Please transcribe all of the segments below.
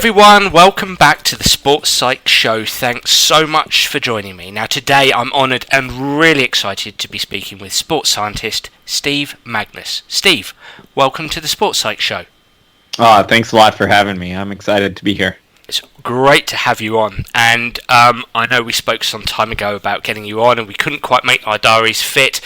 everyone, welcome back to the Sports Psych Show. Thanks so much for joining me. Now today I'm honoured and really excited to be speaking with sports scientist Steve Magness. Steve, welcome to the Sports Psych Show. Thanks a lot for having me. I'm excited to be here. It's great to have you on, and I know we spoke some time ago about getting you on and we couldn't quite make our diaries fit,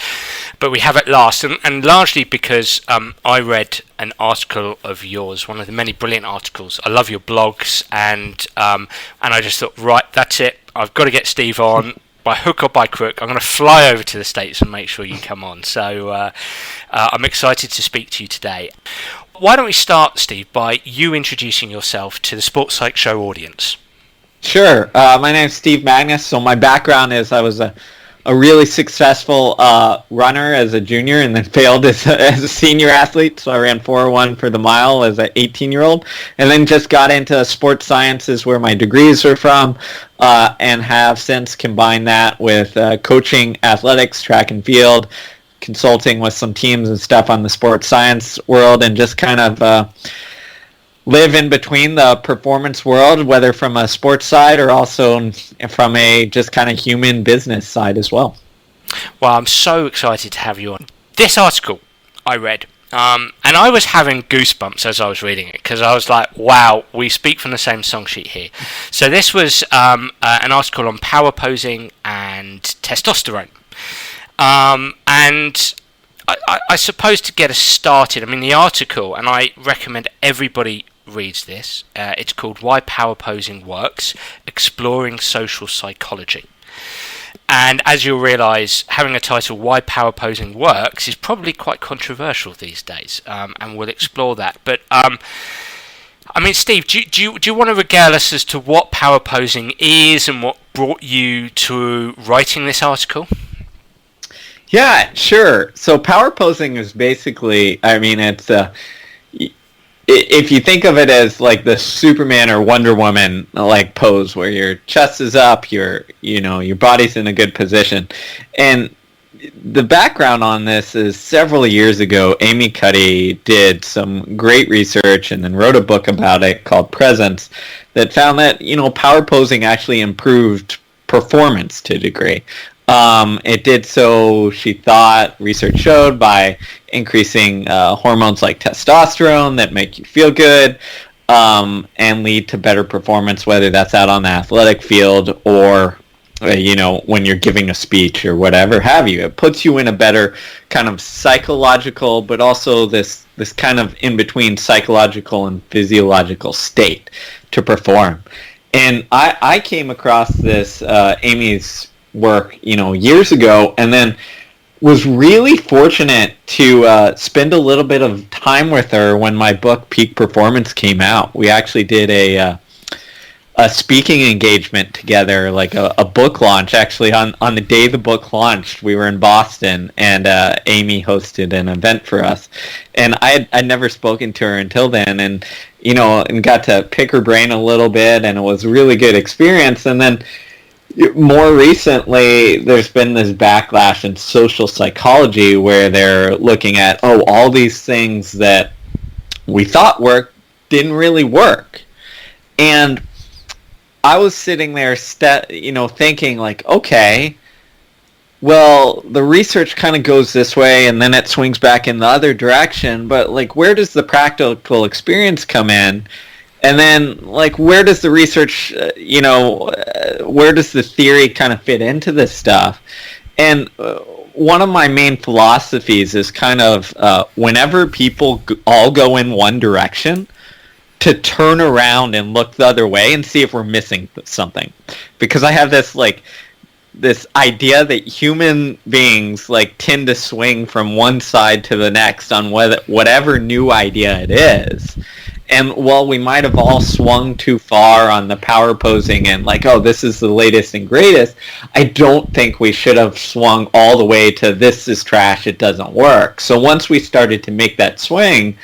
but we have at last, and largely because I read an article of yours, one of the many brilliant articles. I love your blogs, and I just thought, right, that's it, I've got to get Steve on. By hook or by crook, I'm going to fly over to the States and make sure you come on. So I'm excited to speak to you today. Why don't we start, Steve, by you introducing yourself to the Sports Psych Show audience? Sure. My name's Steve Magness. So my background is I was a really successful runner as a junior and then failed as a senior athlete. So I ran 401 for the mile as an 18-year-old and then just got into sports sciences where my degrees are from and have since combined that with coaching athletics, track and field, consulting with some teams and stuff on the sports science world, and just kind of live in between the performance world, whether from a sports side or also from a just kind of human business side as well. Well, I'm so excited to have you on. This article I read, and I was having goosebumps as I was reading it, because I was like, wow, we speak from the same song sheet here. So this was an article on power posing and testosterone. And I suppose to get us started, I mean, the article, and I recommend everybody reads this, it's called Why Power Posing Works, Exploring Social Psychology. And as you'll realise, having a title, Why Power Posing Works, is probably quite controversial these days, and we'll explore that. But, I mean, Steve, do you want to regale us as to what power posing is and what brought you to writing this article? Yeah, sure. So power posing is basically, I mean, it's if you think of it as like the Superman or Wonder Woman like pose where your chest is up, your body's in a good position. And the background on this is several years ago, Amy Cuddy did some great research and then wrote a book about it called Presence that found that, power posing actually improved performance to a degree. It did so, she thought, research showed, by increasing hormones like testosterone that make you feel good and lead to better performance, whether that's out on the athletic field or, when you're giving a speech or whatever have you. It puts you in a better kind of psychological, but also this kind of in-between psychological and physiological state to perform. And I came across this, Amy's work, years ago, and then was really fortunate to spend a little bit of time with her when my book Peak Performance came out. We actually did a speaking engagement together, like a book launch. Actually, on the day the book launched, we were in Boston, and Amy hosted an event for us. And I'd never spoken to her until then, and and got to pick her brain a little bit, and it was a really good experience. And then more recently, there's been this backlash in social psychology where they're looking at, all these things that we thought worked didn't really work. And I was sitting there, thinking like, okay, well, the research kind of goes this way and then it swings back in the other direction, but like, where does the practical experience come in? And then, like, where does the research, where does the theory kind of fit into this stuff? And one of my main philosophies is kind of whenever people all go in one direction, to turn around and look the other way and see if we're missing something. Because I have this idea that human beings tend to swing from one side to the next on whatever new idea it is. And while we might have all swung too far on the power posing and this is the latest and greatest, I don't think we should have swung all the way to this is trash, it doesn't work. So once we started to make that swing,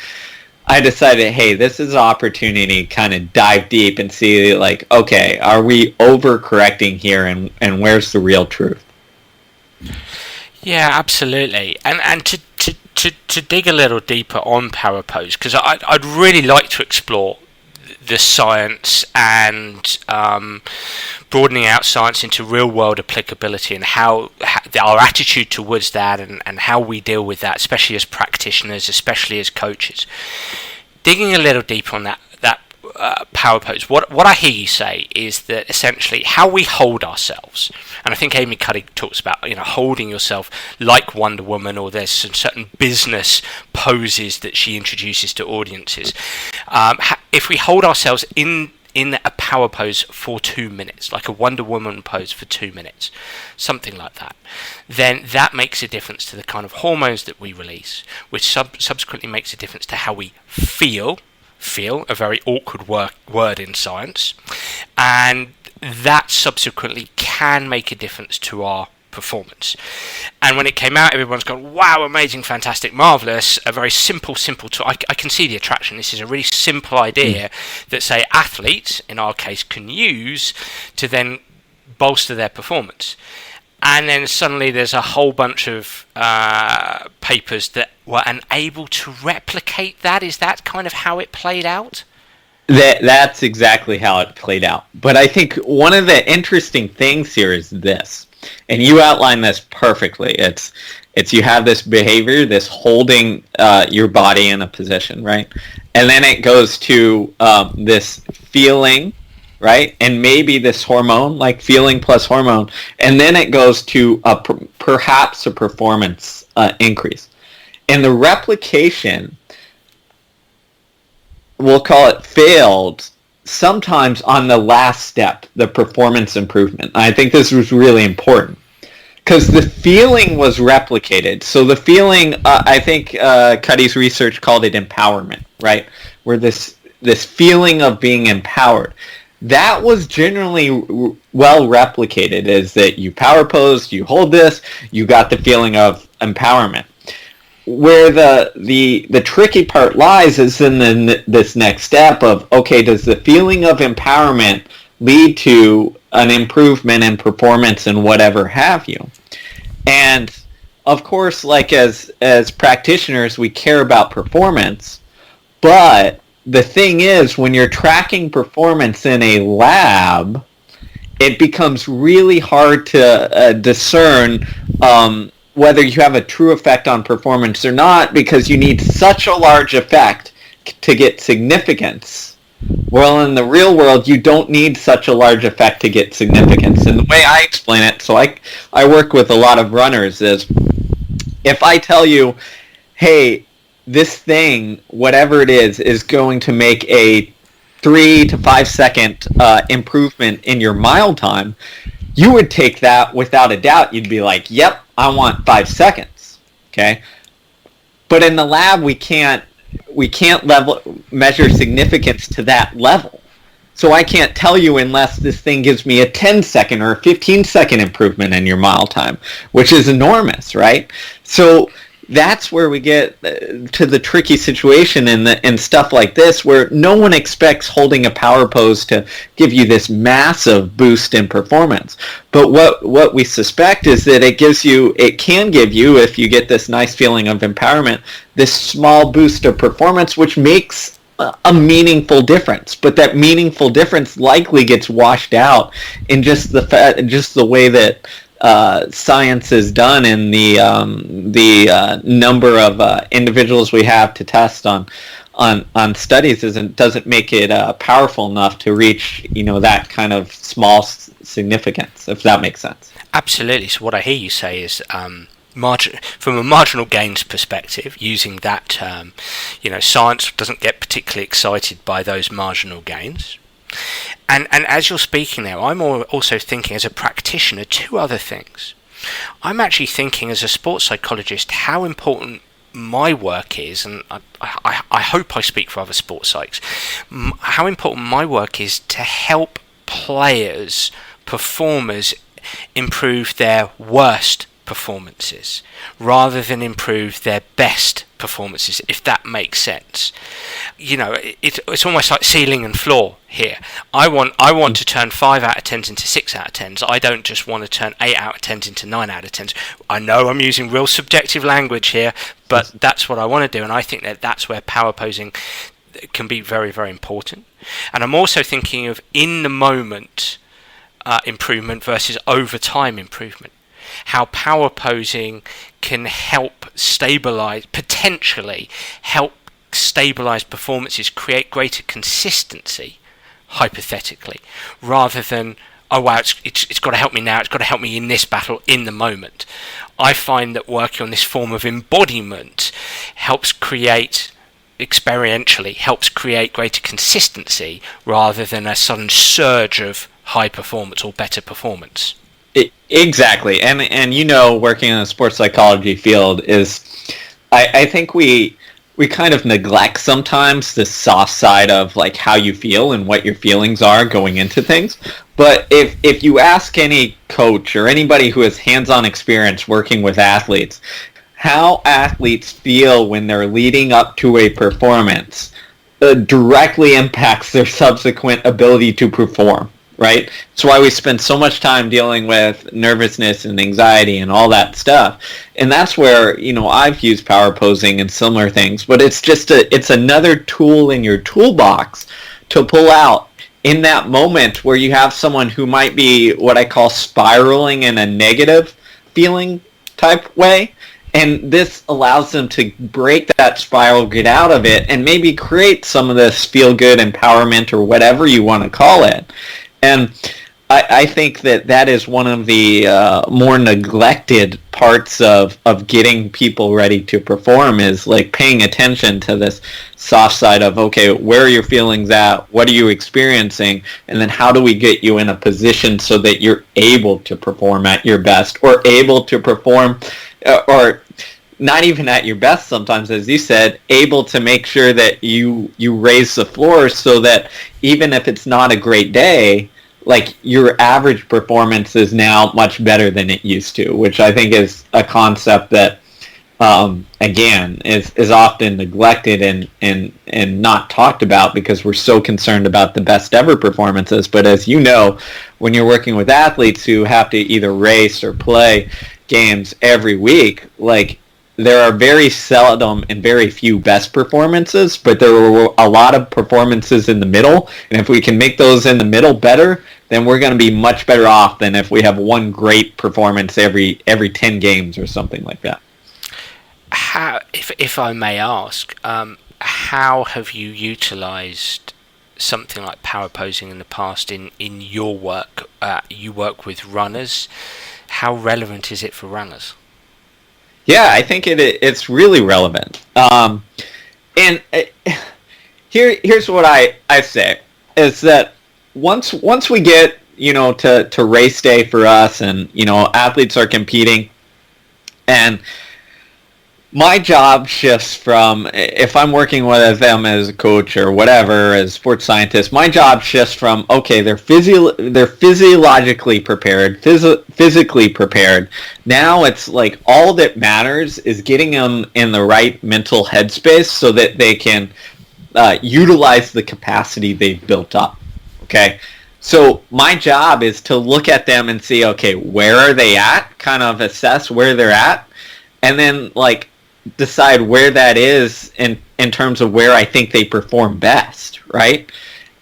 I decided, hey, this is an opportunity to kind of dive deep and see, okay, are we overcorrecting here, and where's the real truth? Yeah, absolutely. And to dig a little deeper on power pose, because I'd really like to explore the science and broadening out science into real world applicability, and how our attitude towards that, and how we deal with that, especially as practitioners, especially as coaches. Digging a little deeper on that power pose, what I hear you say is that essentially how we hold ourselves, and I think Amy Cuddy talks about, holding yourself like Wonder Woman, or there's some certain business poses that she introduces to audiences. If we hold ourselves in a power pose for 2 minutes, like a Wonder Woman pose for 2 minutes, something like that, then that makes a difference to the kind of hormones that we release, which subsequently makes a difference to how we feel, a very awkward word in science, and that subsequently can make a difference to our performance. And when it came out, everyone's gone, wow, amazing, fantastic, marvellous, a very simple tool. I can see the attraction. This is a really simple idea that, say, athletes, in our case, can use to then bolster their performance. And then suddenly there's a whole bunch of papers that were unable to replicate that. Is that kind of how it played out? That's exactly how it played out. But I think one of the interesting things here is this, and you outline this perfectly. It's you have this behavior, this holding your body in a position, right? And then it goes to this feeling, right? And maybe this hormone, like feeling plus hormone, and then it goes to perhaps a performance increase. And the replication, we'll call it, failed sometimes on the last step, the performance improvement. I think this was really important because the feeling was replicated. So the feeling, I think Cuddy's research called it empowerment, right? Where this feeling of being empowered, that was generally well replicated, is that you power posed, you hold this, you got the feeling of empowerment. Where the tricky part lies is in this next step of, okay, does the feeling of empowerment lead to an improvement in performance and whatever have you? And of course, like as practitioners, we care about performance, but the thing is, when you're tracking performance in a lab, it becomes really hard to discern whether you have a true effect on performance or not, because you need such a large effect to get significance. Well, in the real world, you don't need such a large effect to get significance. And the way I explain it, so I work with a lot of runners, is if I tell you, hey, this thing, whatever it is going to make a 3 to 5 second improvement in your mile time, you would take that without a doubt. You'd be like, yep, I want 5 seconds. Okay? But in the lab, we can't measure significance to that level. So I can't tell you unless this thing gives me a 10-second or a 15-second improvement in your mile time, which is enormous, right? So that's where we get to the tricky situation in stuff like this, where no one expects holding a power pose to give you this massive boost in performance. But what we suspect is that it can give you, if you get this nice feeling of empowerment, this small boost of performance, which makes a meaningful difference. But that meaningful difference likely gets washed out in just the way that science is done, in the number of individuals we have to test on studies doesn't make it powerful enough to reach that kind of small significance, if that makes sense. Absolutely. So what I hear you say is, from a marginal gains perspective, using that term, science doesn't get particularly excited by those marginal gains. And as you're speaking now, I'm also thinking as a practitioner 2 other things. I'm actually thinking as a sports psychologist how important my work is, and I hope I speak for other sports psychs, how important my work is to help players, performers, improve their worst performances rather than improve their best performances, if that makes sense. It's almost like ceiling and floor here. I want to turn 5 out of 10s into 6 out of 10s. I don't just want to turn 8 out of 10s into 9 out of 10s. I know I'm using real subjective language here, but that's what I want to do, and I think that's where power posing, can be very, very important. And I'm also thinking of in the moment improvement versus over time improvement. How power posing can help stabilize, potentially help stabilize performances, create greater consistency, hypothetically, rather than, oh wow, it's got to help me now, it's got to help me in this battle in the moment. I find that working on this form of embodiment helps create, experientially, helps create greater consistency rather than a sudden surge of high performance or better performance. Exactly. And working in the sports psychology field is, I think we kind of neglect sometimes the soft side of like how you feel and what your feelings are going into things. But if you ask any coach or anybody who has hands-on experience working with athletes, how athletes feel when they're leading up to a performance directly impacts their subsequent ability to perform, right? That's why we spend so much time dealing with nervousness and anxiety and all that stuff. And that's where, I've used power posing and similar things, but it's another tool in your toolbox to pull out in that moment where you have someone who might be what I call spiraling in a negative feeling type way. And this allows them to break that spiral, get out of it, and maybe create some of this feel-good empowerment or whatever you want to call it. And I think that is one of the more neglected parts of getting people ready to perform, is like paying attention to this soft side of, okay, where are your feelings at? What are you experiencing? And then how do we get you in a position so that you're able to perform at your best, or able to perform, or not even at your best sometimes, as you said, able to make sure that you raise the floor so that even if it's not a great day, like your average performance is now much better than it used to, which I think is a concept that, again, is often neglected and not talked about because we're so concerned about the best ever performances. But as you know, when you're working with athletes who have to either race or play games every week, like, there are very seldom and very few best performances, but there were a lot of performances in the middle. And if we can make those in the middle better, then we're going to be much better off than if we have one great performance every 10 games or something like that. How, if I may ask, how have you utilized something like power posing in the past in your work? You work with runners. How relevant is it for runners? Yeah, I think it's really relevant. And here's what I say, is that once we get, to race day for us, and, athletes are competing, and my job shifts from, if I'm working with them as a coach or whatever, as a sports scientist, my job shifts from, okay, they're physiologically prepared, physically prepared. Now it's like all that matters is getting them in the right mental headspace so that they can utilize the capacity they've built up. Okay? So my job is to look at them and see, okay, where are they at? Kind of assess where they're at. And then, like, decide where that is in terms of where I think they perform best, right?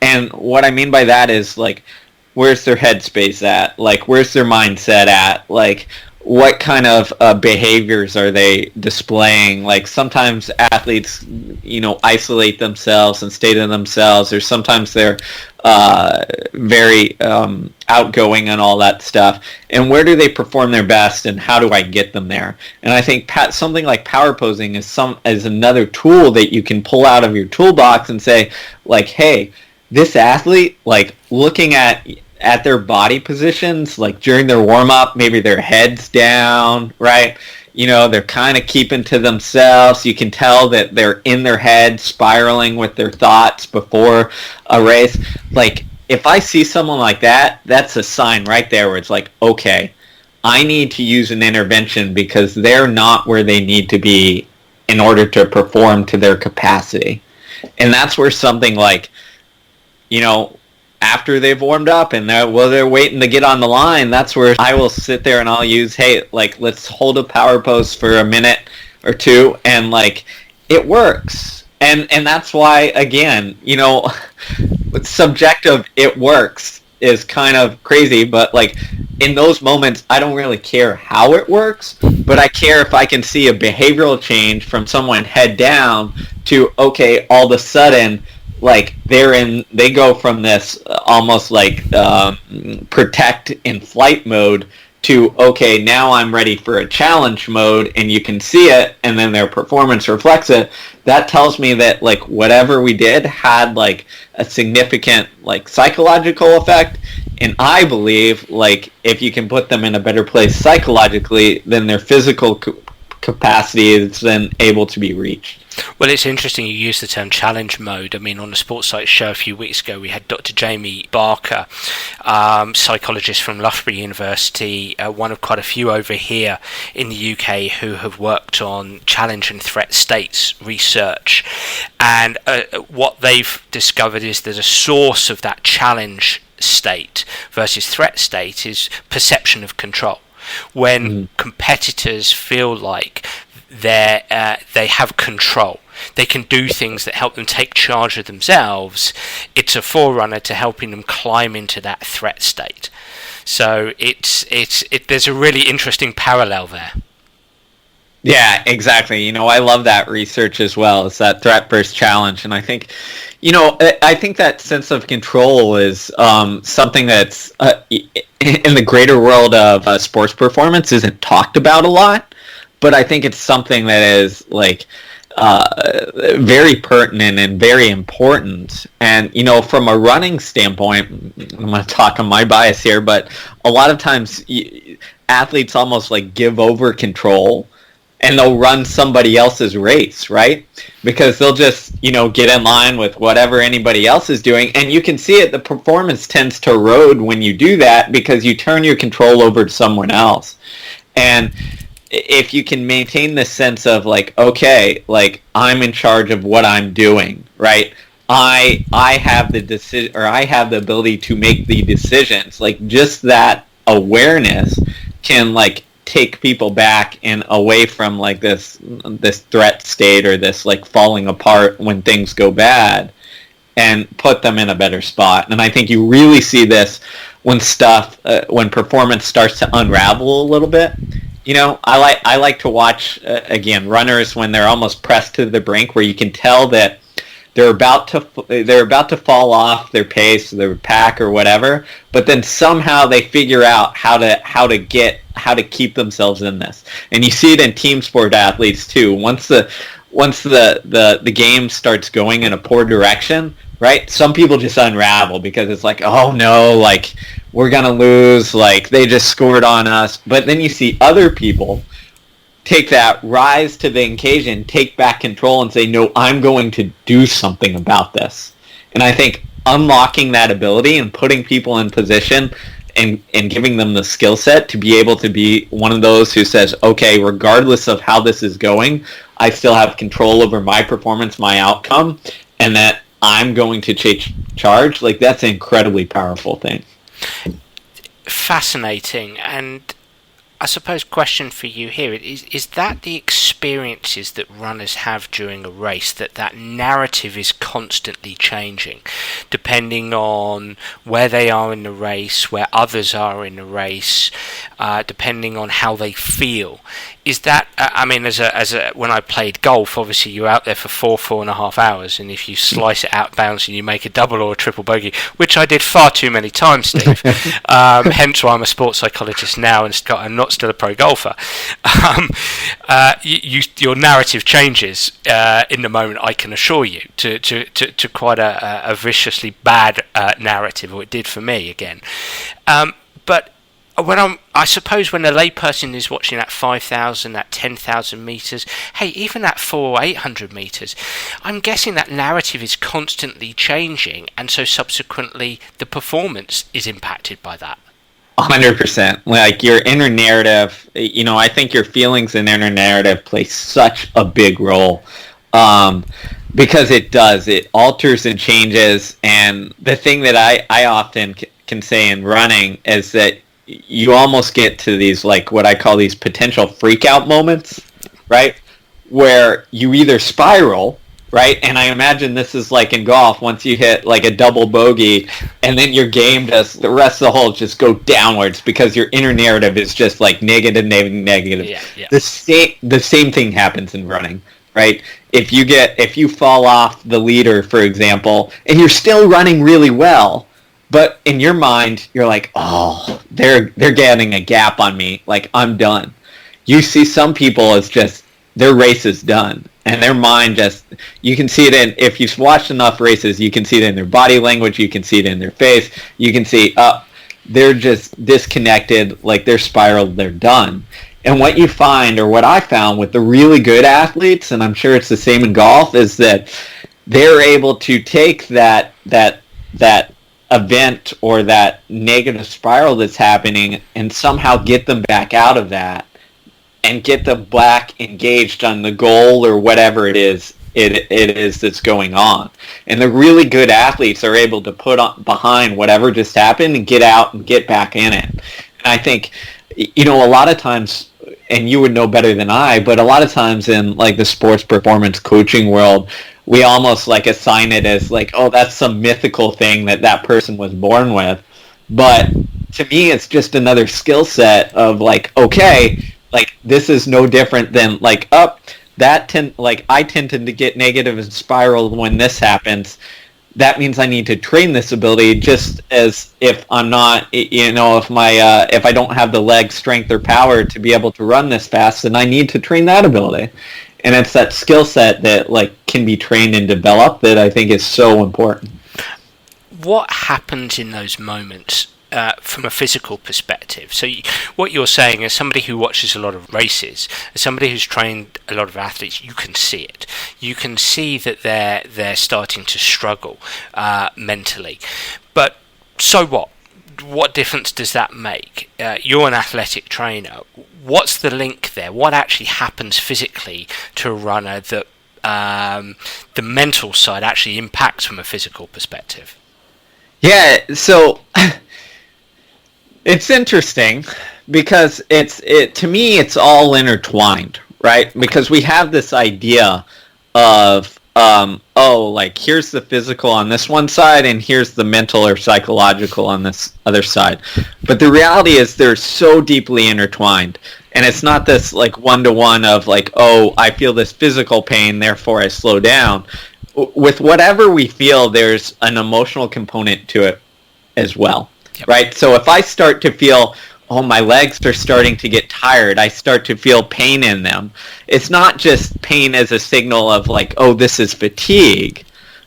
And what I mean by that is, like, where's their headspace at? Like, where's their mindset at? Like, what kind of behaviors are they displaying? Like, sometimes athletes, isolate themselves and stay to themselves, or sometimes they're very outgoing and all that stuff. And where do they perform their best, and how do I get them there? And I think something like power posing is another tool that you can pull out of your toolbox and say, like, hey, this athlete, like, looking at their body positions, like during their warm-up, maybe their head's down, right? They're kind of keeping to themselves. You can tell that they're in their head, spiraling with their thoughts before a race. Like, if I see someone like that, that's a sign right there where it's like, okay, I need to use an intervention because they're not where they need to be in order to perform to their capacity. And that's where something like, after they've warmed up and they're waiting to get on the line, that's where I will sit there and I'll use, hey, like, let's hold a power pose for a minute or two, and, like, it works. And that's why, again, subjective, it works is kind of crazy, but like in those moments, I don't really care how it works, but I care if I can see a behavioral change from someone head down to, okay, all of a sudden, like they go from this almost like protect in flight mode to, okay, now I'm ready for a challenge mode, and you can see it, and then their performance reflects it. That tells me that like whatever we did had like a significant like psychological effect, and I believe like if you can put them in a better place psychologically, then their physical capacity is then able to be reached. Well, it's interesting you use the term challenge mode. I mean, on the Sports Site show a few weeks ago, we had Dr. Jamie Barker, psychologist from Loughborough University, one of quite a few over here in the UK who have worked on challenge and threat states research. And what they've discovered is that a source of that challenge state versus threat state is perception of control. When competitors feel like they have control, they can do things that help them take charge of themselves, it's a forerunner to helping them climb into that threat state. So there's a really interesting parallel there. Yeah, exactly. I love that research as well. It's that threat versus challenge, and I think, I think that sense of control is something that's in the greater world of sports performance isn't talked about a lot, but I think it's something that is like very pertinent and very important. And from a running standpoint, I'm going to talk on my bias here, but a lot of times athletes almost like give over control, and they'll run somebody else's race, right? Because they'll just, get in line with whatever anybody else is doing. And you can see it, the performance tends to erode when you do that because you turn your control over to someone else. And if you can maintain this sense of like, okay, like I'm in charge of what I'm doing, right? I have the decision, or I have the ability to make the decisions. Like just that awareness can like take people back and away from like this threat state or this like falling apart when things go bad, and put them in a better spot. And I think you really see this when when performance starts to unravel a little bit. I like to watch again runners when they're almost pressed to the brink, where you can tell that they're about to fall off their pace, their pack or whatever, but then somehow they figure out how to keep themselves in this. And you see it in team sport athletes too. Once the game starts going in a poor direction, right? Some people just unravel because it's like, oh no, like we're gonna lose, like they just scored on us. But then you see other people take that rise to the occasion, take back control, and say, no, I'm going to do something about this. And I think unlocking that ability and putting people in position and giving them the skill set to be able to be one of those who says, okay, regardless of how this is going, I still have control over my performance, my outcome, and that I'm going to take charge. Like, that's an incredibly powerful thing. Fascinating. And I suppose question for you here is that the experiences that runners have during a race, that narrative is constantly changing depending on where they are in the race, where others are in the race, depending on how they feel. Is that I mean, as a when I played golf, obviously you're out there for 4.5 hours, and if you slice it out bounds and you make a double or a triple bogey, which I did far too many times, Steve, hence why I'm a sports psychologist now and I'm not still a pro golfer. Your narrative changes in the moment, I can assure you, to quite a viciously bad narrative, or it did for me again. But I suppose when a layperson is watching that 5,000, that 10,000 meters, hey, even that 400 or 800 meters, I'm guessing that narrative is constantly changing, and so subsequently the performance is impacted by that. 100%. Like your inner narrative, I think your feelings and inner narrative play such a big role. Because it alters and changes. And the thing that I often can say in running is that you almost get to these, like what I call these potential freak out moments, right? Where you either spiral, right? And I imagine this is like in golf, once you hit like a double bogey, and then your game just, the rest of the holes just go downwards because your inner narrative is just like negative, negative, negative. Yeah. The same thing happens in running, right? If you fall off the leader, for example, and you're still running really well, but in your mind, you're like, oh, they're getting a gap on me, like I'm done. You see some people as just, their race is done. And their mind just, you can see it in, if you've watched enough races, you can see it in their body language, you can see it in their face, you can see, they're just disconnected, like they're spiraled, they're done. And what you find, or what I found with the really good athletes, and I'm sure it's the same in golf, is that they're able to take that event or that negative spiral that's happening and somehow get them back out of that and get them back engaged on the goal or whatever it is that's going on. And the really good athletes are able to put on behind whatever just happened and get out and get back in it. And I think, a lot of times, and you would know better than I, but a lot of times in like the sports performance coaching world, we almost like assign it as like, oh, that's some mythical thing that person was born with. But to me, it's just another skill set of like, okay, like this is no different than like I tend to get negative and spiral when this happens. That means I need to train this ability, just as if I'm not, if I don't have the leg strength or power to be able to run this fast, then I need to train that ability. And it's that skill set that like can be trained and developed that I think is so important. What happens in those moments from a physical perspective? So what you're saying, as somebody who watches a lot of races, as somebody who's trained a lot of athletes, you can see it. You can see that they're starting to struggle mentally. But so what? What difference does that make? You're an athletic trainer. What's the link there? What actually happens physically to a runner that the mental side actually impacts from a physical perspective? Yeah, so it's interesting because to me it's all intertwined, right? Because we have this idea of like here's the physical on this one side and here's the mental or psychological on this other side. But the reality is they're so deeply intertwined. And it's not this like one-to-one of like, oh, I feel this physical pain, therefore I slow down. With whatever we feel, there's an emotional component to it as well. Yep. Right? So if I start to feel, oh, my legs are starting to get tired, I start to feel pain in them, it's not just pain as a signal of like, oh, this is fatigue.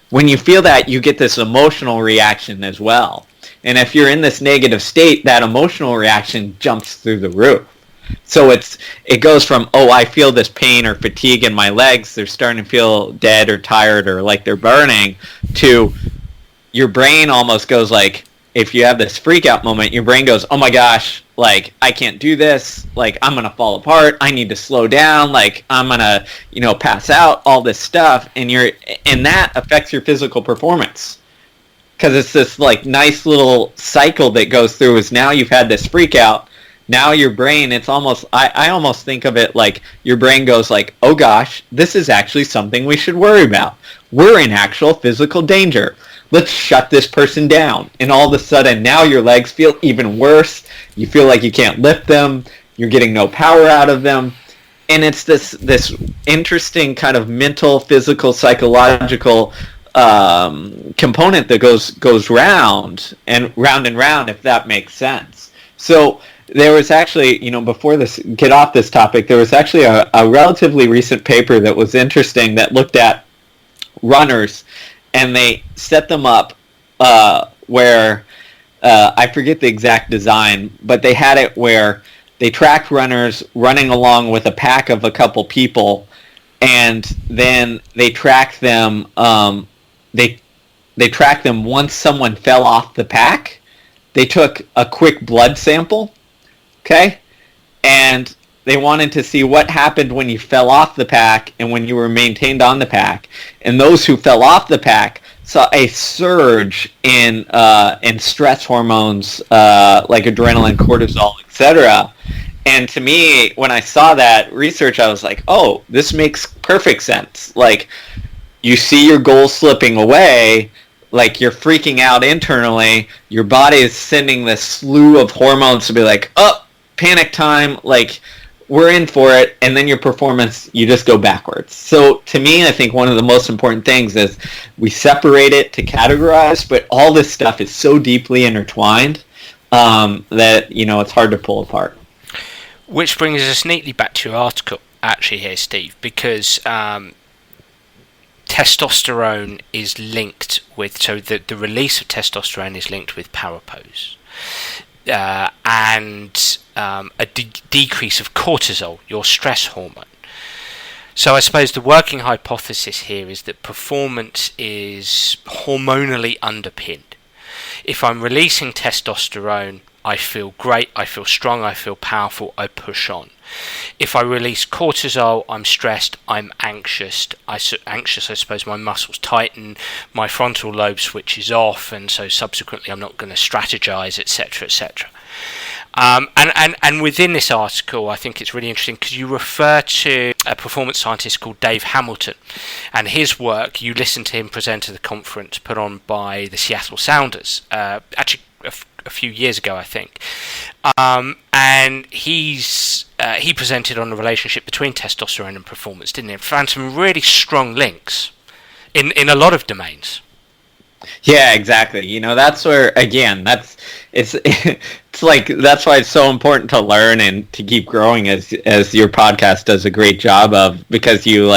When you feel that, you get this emotional reaction as well. And if you're in this negative state, that emotional reaction jumps through the roof. So it goes from, oh, I feel this pain or fatigue in my legs, they're starting to feel dead or tired or like they're burning, to your brain almost goes like, if you have this freak out moment, your brain goes, oh my gosh, like I can't do this, like I'm going to fall apart, I need to slow down, like I'm going to, pass out, all this stuff, and that affects your physical performance. Because it's this like nice little cycle that goes through, is now you've had this freak out. Now your brain, it's almost, I almost think of it like your brain goes like, oh gosh, this is actually something we should worry about. We're in actual physical danger. Let's shut this person down. And all of a sudden, now your legs feel even worse. You feel like you can't lift them. You're getting no power out of them. And it's this interesting kind of mental, physical, psychological component that goes round and round, if that makes sense. So there was actually, before get off this topic, there was actually a relatively recent paper that was interesting that looked at runners, and they set them up where, I forget the exact design, but they had it where they tracked runners running along with a pack of a couple people, and then they tracked them, they tracked them once someone fell off the pack. They took a quick blood sample. Okay? And they wanted to see what happened when you fell off the pack and when you were maintained on the pack. And those who fell off the pack saw a surge in stress hormones like adrenaline, cortisol, etc. And to me, when I saw that research, I was like, oh, this makes perfect sense. Like, you see your goal slipping away, like you're freaking out internally, your body is sending this slew of hormones to be like, oh, panic time, like we're in for it, and then your performance, you just go backwards. So to me, I think one of the most important things is we separate it to categorize, but all this stuff is so deeply intertwined that, it's hard to pull apart. Which brings us neatly back to your article, actually, here, Steve, because testosterone is linked with, so the release of testosterone is linked with power pose. And a decrease of cortisol, your stress hormone. So I suppose the working hypothesis here is that performance is hormonally underpinned. If I'm releasing testosterone, I feel great, I feel strong, I feel powerful, I push on. If I release cortisol, I'm stressed, I'm anxious. I suppose my muscles tighten, my frontal lobe switches off, and so subsequently I'm not going to strategize, etc., etc. And within this article, I think it's really interesting because you refer to a performance scientist called Dave Hamilton, and his work. You listened to him present at the conference put on by the Seattle Sounders, actually a few years ago, I think. And he presented on the relationship between testosterone and performance, didn't he? And found some really strong links in a lot of domains. Yeah, exactly. That's where, again, it's like, that's why it's so important to learn and to keep growing, as your podcast does a great job of, because you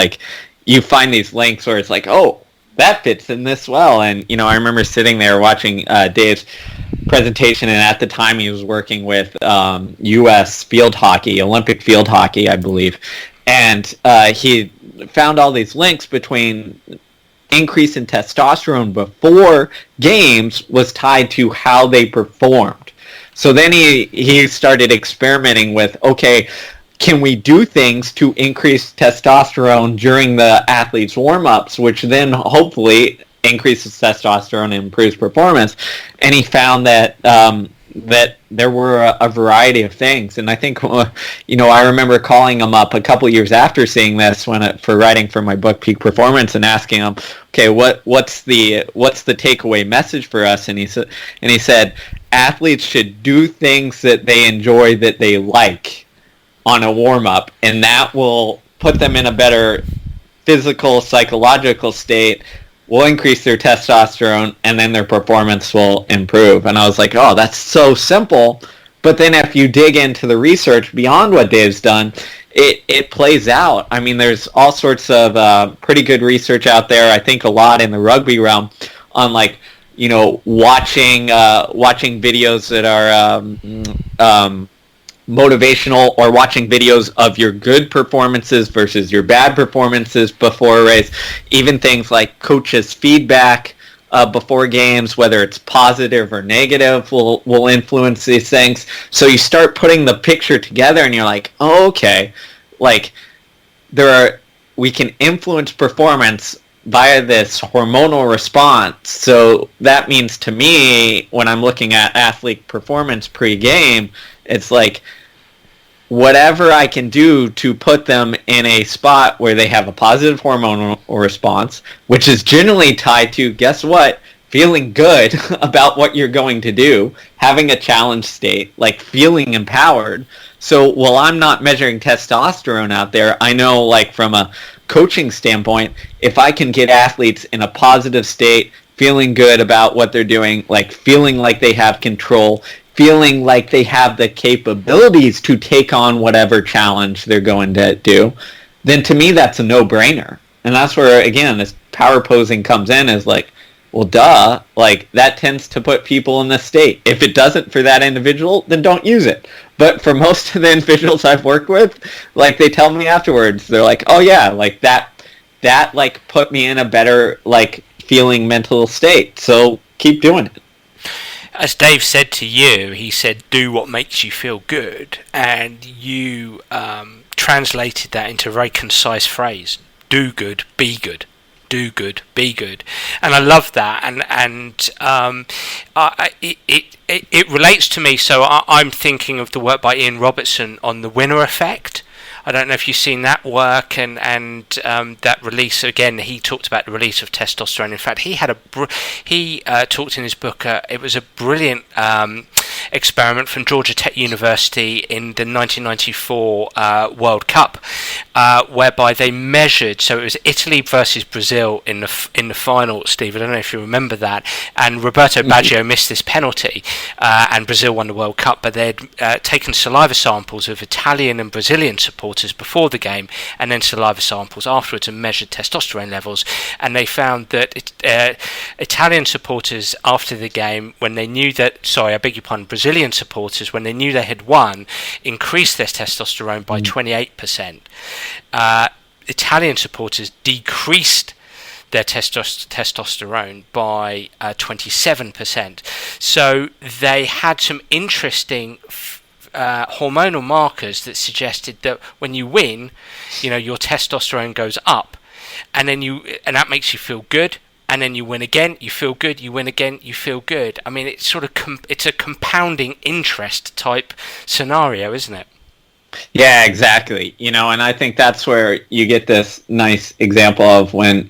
find these links where it's like, oh, that fits in this well. And, I remember sitting there watching Dave's presentation, and at the time he was working with U.S. field hockey, Olympic field hockey, I believe. And he found all these links between increase in testosterone before games was tied to how they performed. So then he started experimenting with, okay, can we do things to increase testosterone during the athletes' warm-ups, which then hopefully increases testosterone and improves performance? And he found that that there were a variety of things. And I think, I remember calling him up a couple years after seeing this for writing for my book, Peak Performance, and asking him, okay, what's the takeaway message for us? And he said, athletes should do things that they enjoy, that they like on a warm-up, and that will put them in a better physical, psychological state, will increase their testosterone, and then their performance will improve. And I was like, oh, that's so simple. But then if you dig into the research beyond what Dave's done, it plays out. I mean, there's all sorts of pretty good research out there. I think a lot in the rugby realm on watching videos that are motivational, or watching videos of your good performances versus your bad performances before a race. Even things like coaches' feedback before games, whether it's positive or negative, will influence these things. So you start putting the picture together, and you're like, oh, okay, we can influence performance via this hormonal response. So that means, to me, when I'm looking at athlete performance pre-game, it's like, whatever I can do to put them in a spot where they have a positive hormonal response, which is generally tied to, guess what, feeling good about what you're going to do, having a challenge state, like feeling empowered. So while I'm not measuring testosterone out there, I know, from a coaching standpoint, if I can get athletes in a positive state, feeling good about what they're doing, feeling like they have control, feeling like they have the capabilities to take on whatever challenge they're going to do, then to me that's a no-brainer. And that's where, again, this power posing comes in, is well, duh, that tends to put people in this state. If it doesn't for that individual, then don't use it. But for most of the individuals I've worked with, they tell me afterwards, they're like, oh yeah, that put me in a better, feeling mental state. So keep doing it. As Dave said to you, he said, do what makes you feel good. And you translated that into a very concise phrase. Do good, be good. Do good, be good. And I love that. And it relates to me. So I'm thinking of the work by Ian Robertson on the winner effect. I don't know if you've seen that work and that release. Again, he talked about the release of testosterone. In fact, he talked in his book. It was a brilliant experiment from Georgia Tech University in the 1994 World Cup, whereby they measured. So it was Italy versus Brazil in the final. Steve, I don't know if you remember that. And Roberto Baggio missed this penalty, and Brazil won the World Cup. But they'd taken saliva samples of Italian and Brazilian supporters before the game, and then saliva samples afterwards, and measured testosterone levels. And they found that Italian supporters after the game, when they knew that, Brazilian supporters, when they knew they had won, increased their testosterone by 28%. Italian supporters decreased their testosterone by 27%. So they had some interesting hormonal markers that suggested that when you win, your testosterone goes up, and that makes you feel good. And then you win again, you feel good. You win again, you feel good. I mean, it's sort of it's a compounding interest type scenario, isn't it? Yeah, exactly. And I think that's where you get this nice example of when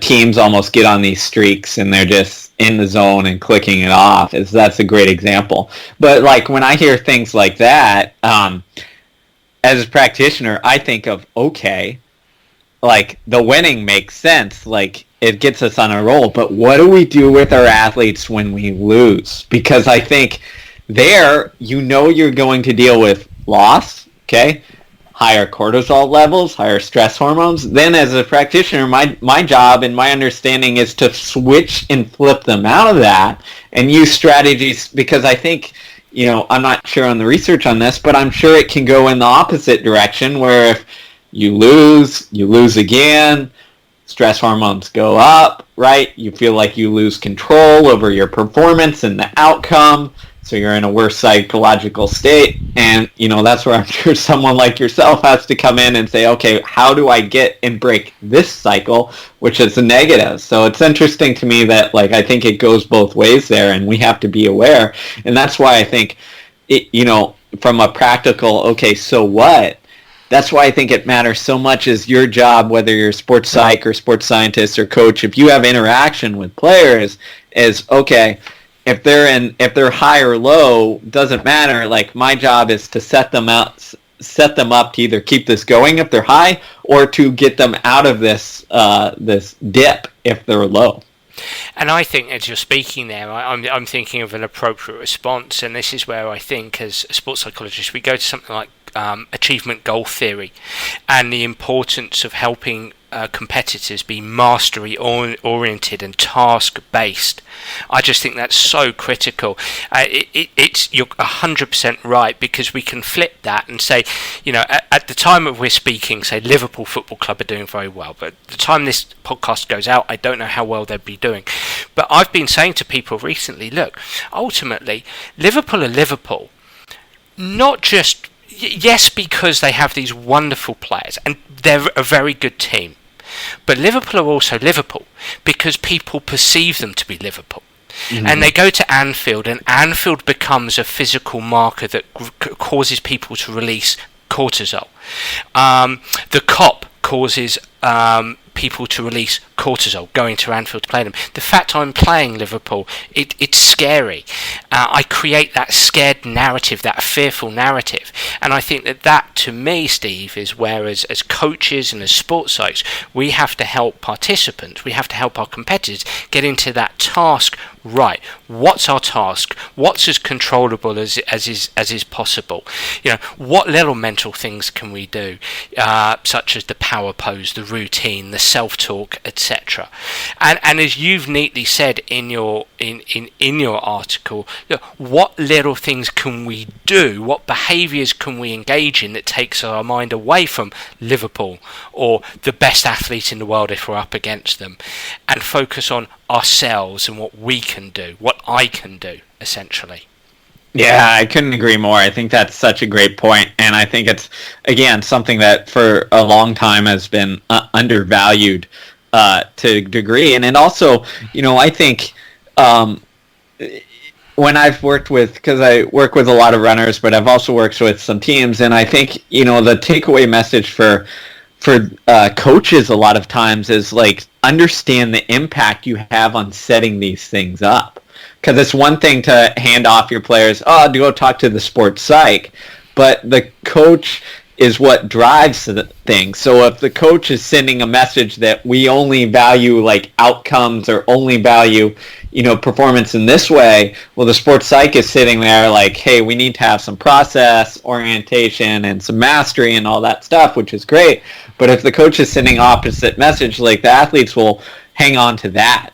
teams almost get on these streaks and they're just in the zone and clicking it off. That's a great example. But like when I hear things like that, as a practitioner, I think of like the winning makes sense. Like it gets us on a roll. But what do we do with our athletes when we lose? Because I think there, you're going to deal with loss, higher cortisol levels, higher stress hormones. Then as a practitioner, my job and my understanding is to switch and flip them out of that and use strategies, because I think, I'm not sure on the research on this, but I'm sure it can go in the opposite direction, where if you lose again, stress hormones go up, right? You feel like you lose control over your performance and the outcome, so you're in a worse psychological state. And, that's where I'm sure someone like yourself has to come in and say, okay, how do I get and break this cycle, which is a negative? So it's interesting to me that, I think it goes both ways there, and we have to be aware. And that's why I think, from a practical, so what? That's why I think it matters so much is your job, whether you're a sports psych or sports scientist or coach, if you have interaction with players, is if they're high or low, doesn't matter. Like my job is to set them up to either keep this going if they're high, or to get them out of this dip if they're low. And I think, as you're speaking there, I'm thinking of an appropriate response, and this is where I think, as a sports psychologist, we go to something like achievement goal theory, and the importance of helping competitors be mastery oriented and task based. I just think that's so critical. You're 100% right, because we can flip that and say, at the time of we're speaking, say Liverpool Football Club are doing very well, but at the time this podcast goes out, I don't know how well they'd be doing. But I've been saying to people recently, look, ultimately Liverpool are Liverpool, not just, yes, because they have these wonderful players and they're a very good team, but Liverpool are also Liverpool because people perceive them to be Liverpool. Mm-hmm. And they go to Anfield, and Anfield becomes a physical marker that causes people to release cortisol. The Kop causes people to release cortisol going to Anfield to play them. The fact I'm playing Liverpool, it's scary. I create that scared narrative, that fearful narrative. And I think that to me, Steve, is where as coaches and as sports psychs, we have to help participants, we have to help our competitors get into that task. Right, what's our task? What's as controllable as is possible? What little mental things can we do, such as the power pose, the routine, the self-talk, etc. And as you've neatly said in your article, what little things can we do? What behaviours can we engage in that takes our mind away from Liverpool or the best athlete in the world if we're up against them, and focus on ourselves and what we can do, what I can do, essentially. Yeah, I couldn't agree more. I think that's such a great point, and I think it's, again, something that for a long time has been undervalued to a degree. And it also, I think when I've worked with, because I work with a lot of runners, but I've also worked with some teams, and I think the takeaway message for coaches a lot of times is like understand the impact you have on setting these things up. Because it's one thing to hand off your players, to go talk to the sports psych, but the coach is what drives the thing. So if the coach is sending a message that we only value like outcomes or only value, performance in this way, well, the sports psych is sitting there like, hey, we need to have some process, orientation, and some mastery and all that stuff, which is great. But if the coach is sending opposite message, like the athletes will hang on to that,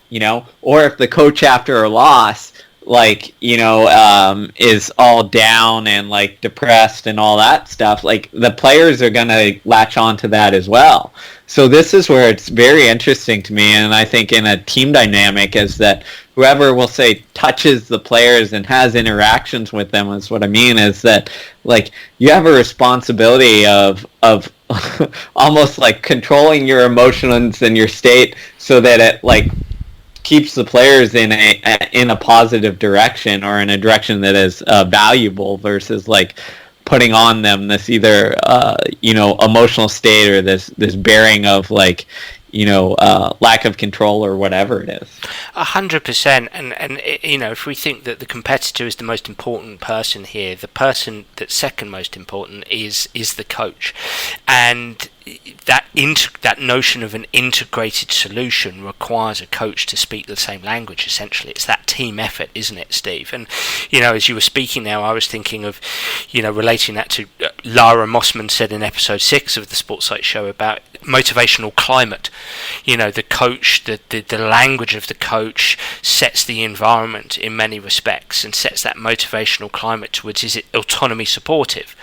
or if the coach after a loss, like, is all down and like depressed and all that stuff, like the players are going to latch on to that as well. So this is where it's very interesting to me, and I think in a team dynamic is that whoever will say touches the players and has interactions with them is what I mean is that like you have a responsibility of almost like controlling your emotions and your state so that it like keeps the players in a positive direction or in a direction that is valuable versus like putting on them this either emotional state or this bearing of like lack of control or whatever it is. 100%, and if we think that the competitor is the most important person here, the person that's second most important is the coach, and that notion of an integrated solution requires a coach to speak the same language. Essentially, it's that team effort, isn't it, Steve? And as you were speaking now, I was thinking of relating that to Lara Mossman said in episode 6 of the Sports Site show about motivational climate. The coach, the language of the coach sets the environment in many respects and sets that motivational climate towards, is it autonomy supportive?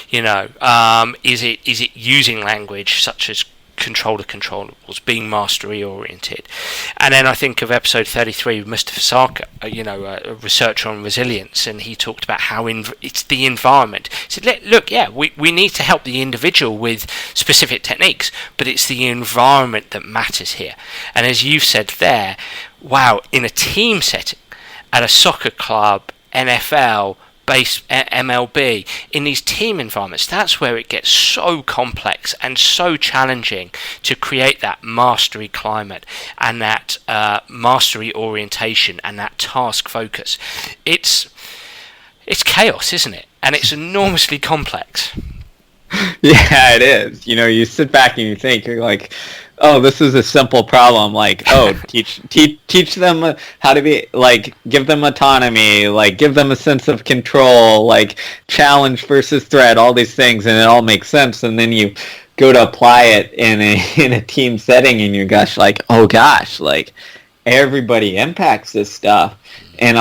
Is it using language such as control the controllables, being mastery oriented? And then I think of episode 33 with Mustafa Sarkar, a researcher on resilience, and he talked about how it's the environment. He said, look, we need to help the individual with specific techniques, but it's the environment that matters here. And as you've said there, wow, in a team setting, at a soccer club, NFL, base MLB, in these team environments, that's where it gets so complex and so challenging to create that mastery climate and that mastery orientation and that task focus. It's chaos, isn't it? And it's enormously complex. Yeah, it is. You sit back and you think, you're like, oh, this is a simple problem. Like, teach them how to be, like, give them autonomy, like, give them a sense of control, like, challenge versus threat, all these things, and it all makes sense. And then you go to apply it in a team setting, and you're like, everybody impacts this stuff. And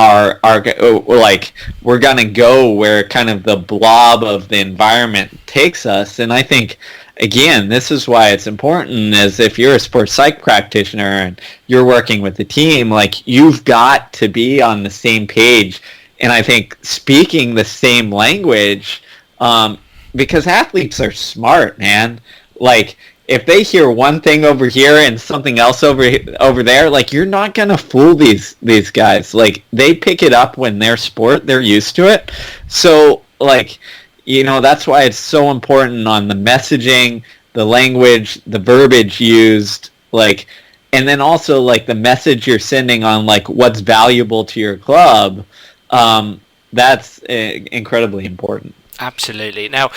we're gonna go where kind of the blob of the environment takes us. And I think, again, this is why it's important, is if you're a sports psych practitioner and you're working with the team, like, you've got to be on the same page. And I think speaking the same language, because athletes are smart, man. Like, if they hear one thing over here and something else over there, like, you're not gonna fool these guys. Like, they pick it up when they're sport, they're used to it. So, like, that's why it's so important on the messaging, the language, the verbiage used, like, and then also like the message you're sending on like what's valuable to your club. That's incredibly important. Absolutely. Now.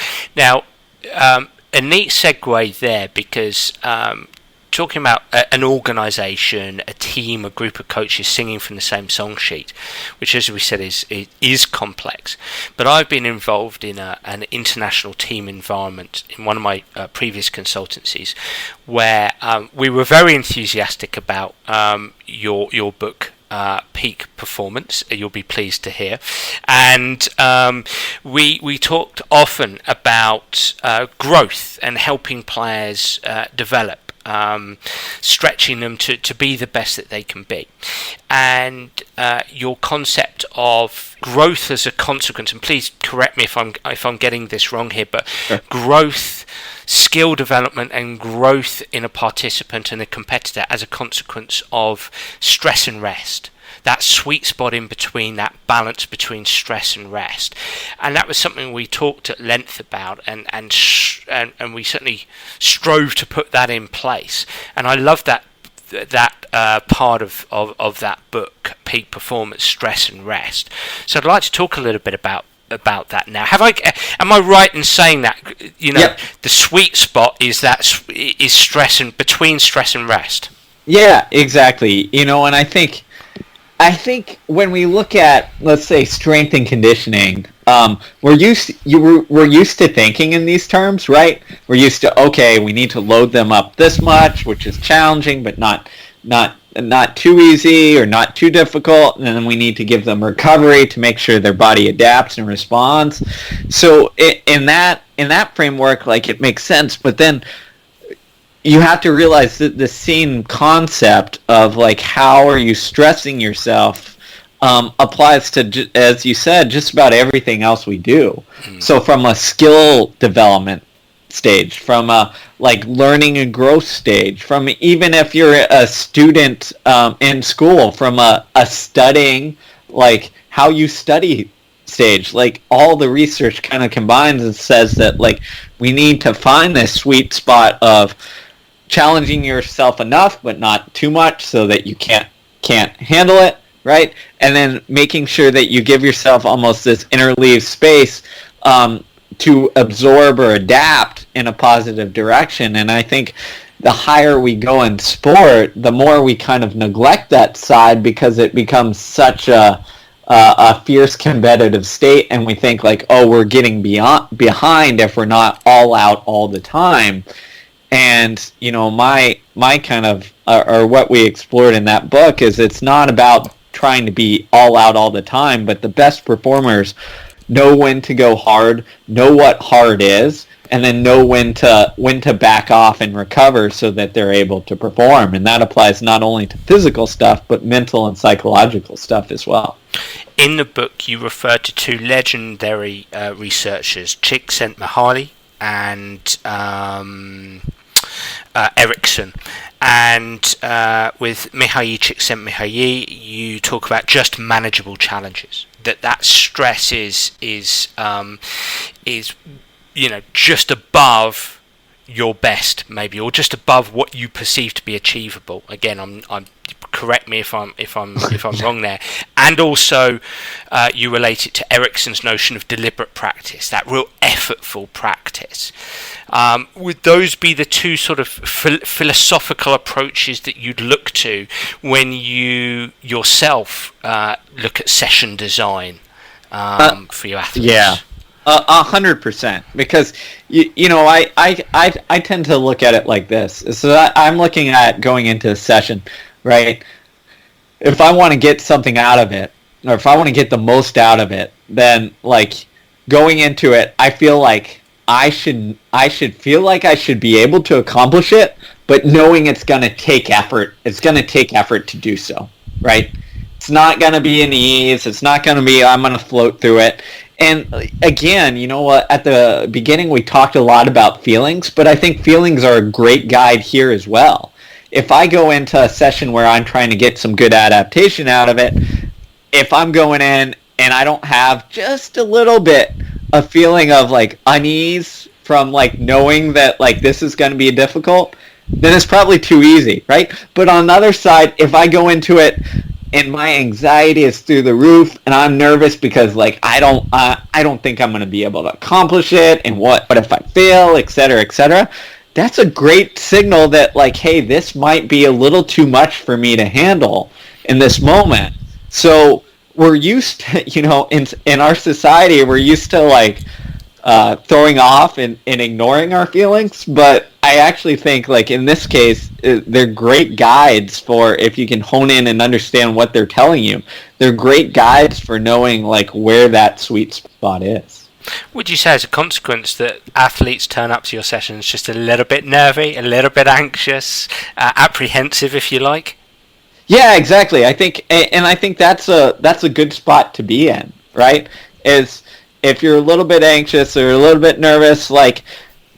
A neat segue there, because talking about an organisation, a team, a group of coaches singing from the same song sheet, which, as we said, is complex. But I've been involved in an international team environment in one of my previous consultancies, where we were very enthusiastic about your book, Peak Performance, you'll be pleased to hear, and we talked often about growth and helping players develop, stretching them to be the best that they can be, and your concept of growth as a consequence, and please correct me if I'm getting this wrong here, but sure. Growth, skill development, and growth in a participant and a competitor as a consequence of stress and rest. that sweet spot in between, that balance between stress and rest. And that was something we talked at length about, and we certainly strove to put that in place. And I love that part of that book, Peak Performance, Stress and Rest. So I'd like to talk a little bit about that now. Am I right in saying that Yep. the sweet spot is stress and between stress and rest? Yeah, exactly. And I think when we look at, let's say, strength and conditioning, we're used to thinking in these terms, right? We're used to, okay, we need to load them up this much, which is challenging, but not too easy or not too difficult, and then we need to give them recovery to make sure their body adapts and responds. So in that framework, like, it makes sense, but then you have to realize that the same concept of, like, how are you stressing yourself applies to, as you said, just about everything else we do. So from a skill development stage, from a learning and growth stage, from even if you're a student in school, from a studying, like, how you study stage, like, all the research kind of combines and says that, like, we need to find this sweet spot of challenging yourself enough but not too much so that you can't handle it, right? And then making sure that you give yourself almost this interleave space to absorb or adapt in a positive direction. And I think the higher we go in sport, the more we kind of neglect that side, because it becomes such a fierce competitive state, and we think, like, oh, we're getting behind if we're not all out all the time. And, my kind of, or what we explored in that book is, it's not about trying to be all out all the time, but the best performers know when to go hard, know what hard is, and then know when to back off and recover so that they're able to perform. And that applies not only to physical stuff, but mental and psychological stuff as well. In the book, you refer to two legendary researchers, Csikszentmihalyi and Ericsson. And with Mihaly Csikszentmihalyi, you talk about just manageable challenges. That stress is just above your best, maybe, or just above what you perceive to be achievable. Again, I'm correct me if I'm wrong there. And also, you relate it to Ericsson's notion of deliberate practice, that real effortful practice. Would those be the two sort of philosophical approaches that you'd look to when you yourself look at session design for your athletes? Yeah. 100%, because I tend to look at it like this. So I'm looking at going into a session, right? If I want to get something out of it, or if I want to get the most out of it, then, like, going into it, I feel like I should feel like I should be able to accomplish it, but knowing it's going to take effort. It's going to take effort to do so, right? It's not going to be an ease. It's not going to be, I'm going to float through it. And again, at the beginning we talked a lot about feelings, but I think feelings are a great guide here as well. If I go into a session where I'm trying to get some good adaptation out of it, if I'm going in and I don't have just a little bit of feeling of, like, unease from, like, knowing that, like, this is going to be difficult, then it's probably too easy, right? But on the other side, if I go into it and my anxiety is through the roof, and I'm nervous because, like, I don't think I'm going to be able to accomplish it, and what if I fail, etc., etc. That's a great signal that, like, hey, this might be a little too much for me to handle in this moment. So we're used to, in our society, we're used to, like, throwing off and ignoring our feelings, but I actually think, like, in this case, they're great guides for, if you can hone in and understand what they're telling you, they're great guides for knowing, like, where that sweet spot is. Would you say, as a consequence, that athletes turn up to your sessions just a little bit nervy, a little bit anxious, apprehensive, if you like? Yeah, exactly. I think that's a good spot to be in, right? Is if you're a little bit anxious or a little bit nervous, like,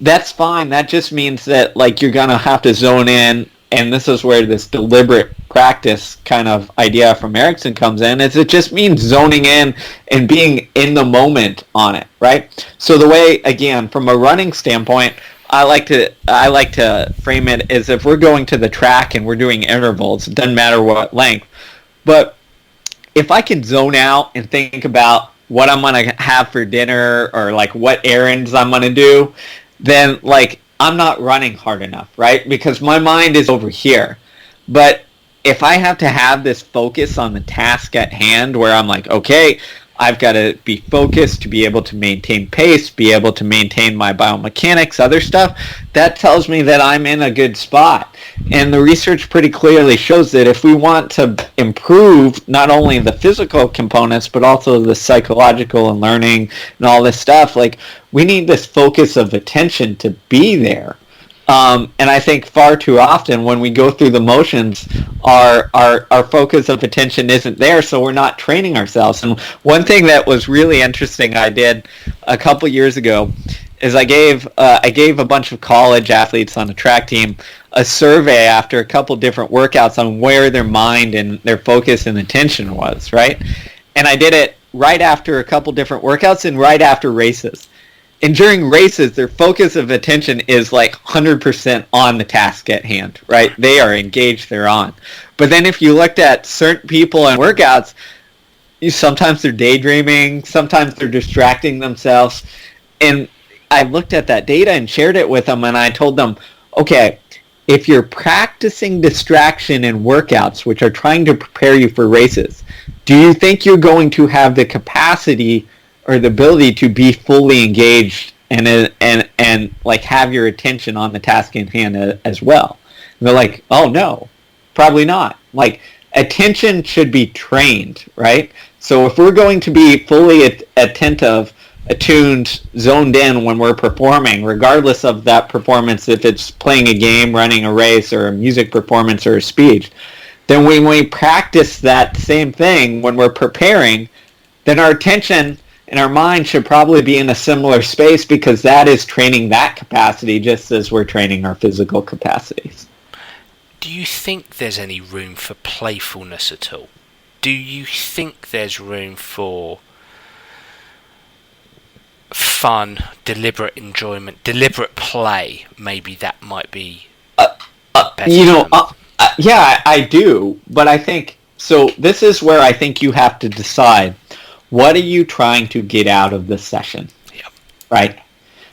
that's fine. That just means that, like, you're gonna have to zone in and this is where this deliberate practice kind of idea from Erickson comes in, is it just means zoning in and being in the moment on it, right? So the way, again, from a running standpoint, I like to frame it as if we're going to the track and we're doing intervals. It doesn't matter what length, but if I can zone out and think about what I'm going to have for dinner or like what errands I'm going to do, then like I'm not running hard enough, right? Because my mind is over here. But if I have to have this focus on the task at hand where I'm like, okay, I've got to be focused to be able to maintain pace, be able to maintain my biomechanics, other stuff, that tells me that I'm in a good spot. And the research pretty clearly shows that if we want to improve not only the physical components, but also the psychological and learning and all this stuff, like we need this focus of attention to be there. And I think far too often when we go through the motions, our focus of attention isn't there, so we're not training ourselves. And one thing that was really interesting I did a couple years ago is I gave a bunch of college athletes on a track team a survey after a couple different workouts on where their mind and their focus and attention was, right? And I did it right after a couple different workouts and right after races. And during races, their focus of attention is like 100% on the task at hand, right? They are engaged, they're on. But then if you looked at certain people in workouts, sometimes they're daydreaming, sometimes they're distracting themselves. And I looked at that data and shared it with them, and I told them, okay, if you're practicing distraction in workouts, which are trying to prepare you for races, do you think you're going to have the capacity or the ability to be fully engaged and like have your attention on the task in hand as well? And they're like, oh no, probably not. Like attention should be trained, right? So if we're going to be fully attentive, attuned, zoned in when we're performing, regardless of that performance, if it's playing a game, running a race, or a music performance or a speech, then when we practice that same thing when we're preparing, then our attention and our mind should probably be in a similar space, because that is training that capacity just as we're training our physical capacities. Do you think there's any room for playfulness at all? Do you think there's room for fun, deliberate enjoyment, deliberate play? Maybe that might be better. Yeah, I do. But I think, so this is where I think you have to decide, what are you trying to get out of the session? Yep. Right?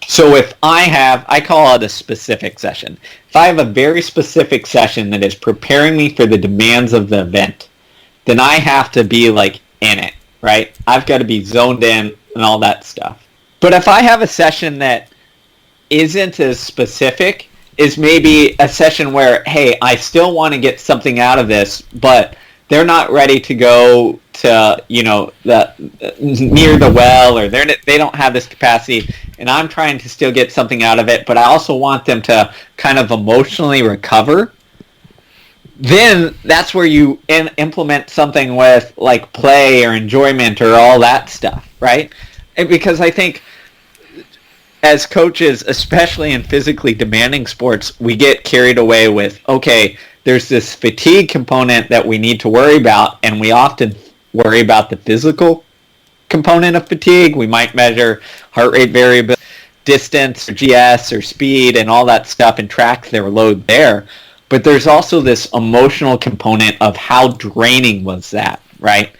So if I call it a specific session. If I have a very specific session that is preparing me for the demands of the event, then I have to be like in it, right? I've got to be zoned in and all that stuff. But if I have a session that isn't as specific, is maybe a session where, hey, I still want to get something out of this, but they're not ready to go to, near the well, or they don't have this capacity, and I'm trying to still get something out of it, but I also want them to kind of emotionally recover. Then that's where you implement something with like play or enjoyment or all that stuff, right? And because I think as coaches, especially in physically demanding sports, we get carried away with, okay, there's this fatigue component that we need to worry about, and we often worry about the physical component of fatigue. We might measure heart rate variability, distance, or GS, or speed, and all that stuff, and track their load there. But there's also this emotional component of how draining was that, right?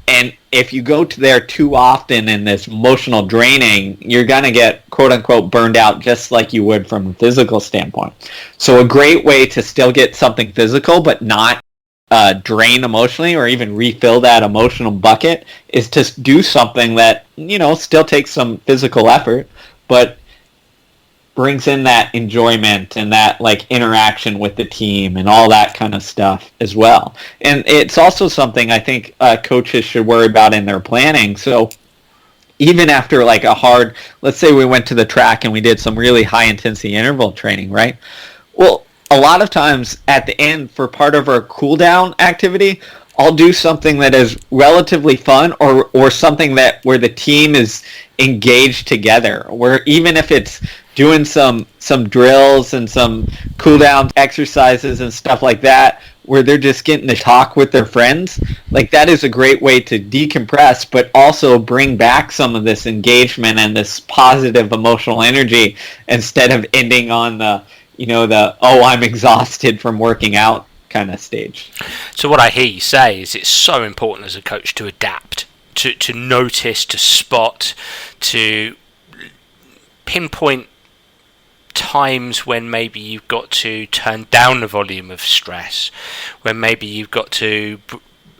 And if you go to there too often in this emotional draining, you're going to get, quote-unquote, burned out just like you would from a physical standpoint. So a great way to still get something physical but not drain emotionally or even refill that emotional bucket is to do something that, still takes some physical effort, but brings in that enjoyment and that like interaction with the team and all that kind of stuff as well. And it's also something I think coaches should worry about in their planning. So even after like a hard, let's say we went to the track and we did some really high intensity interval training, right? Well, a lot of times at the end for part of our cool down activity, I'll do something that is relatively fun or something that where the team is engaged together, where even if it's doing some drills and some cool down exercises and stuff like that, where they're just getting to talk with their friends, like that is a great way to decompress, but also bring back some of this engagement and this positive emotional energy instead of ending on the oh, I'm exhausted from working out kind of stage. So what I hear you say is it's so important as a coach to adapt, to notice, to spot, to pinpoint times when maybe you've got to turn down the volume of stress, when maybe you've got to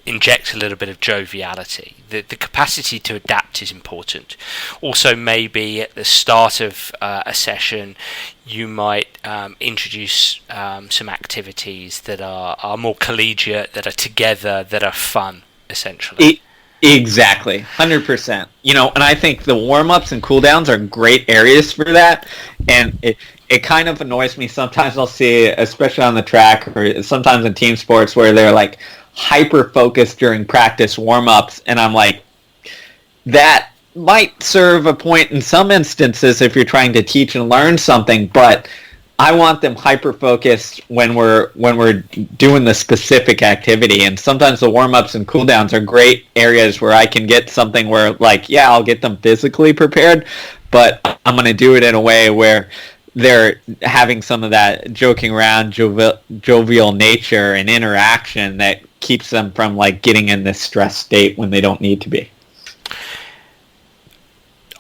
inject a little bit of joviality. The capacity to adapt is important. Also, maybe at the start of a session, you might introduce some activities that are more collegiate, that are together, that are fun, essentially. Exactly, 100%. And I think the warm-ups and cool-downs are great areas for that, and it kind of annoys me sometimes. I'll see, especially on the track or sometimes in team sports, where they're like hyper-focused during practice warm-ups, and I'm like, that might serve a point in some instances if you're trying to teach and learn something, but I want them hyper-focused when we're doing the specific activity. And sometimes the warm-ups and cool-downs are great areas where I can get something where, like, yeah, I'll get them physically prepared, but I'm going to do it in a way where they're having some of that joking around, jovial nature and interaction that keeps them from, like, getting in this stress state when they don't need to be.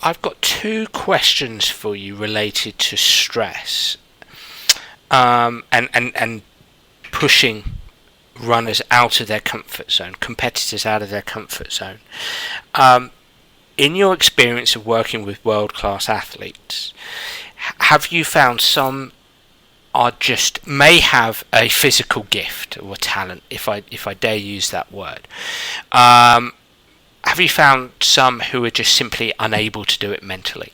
I've got 2 questions for you related to stress. And pushing runners out of their comfort zone, competitors out of their comfort zone. In your experience of working with world-class athletes, have you found some are just may have a physical gift or talent, if I dare use that word? Have you found some who are just simply unable to do it mentally?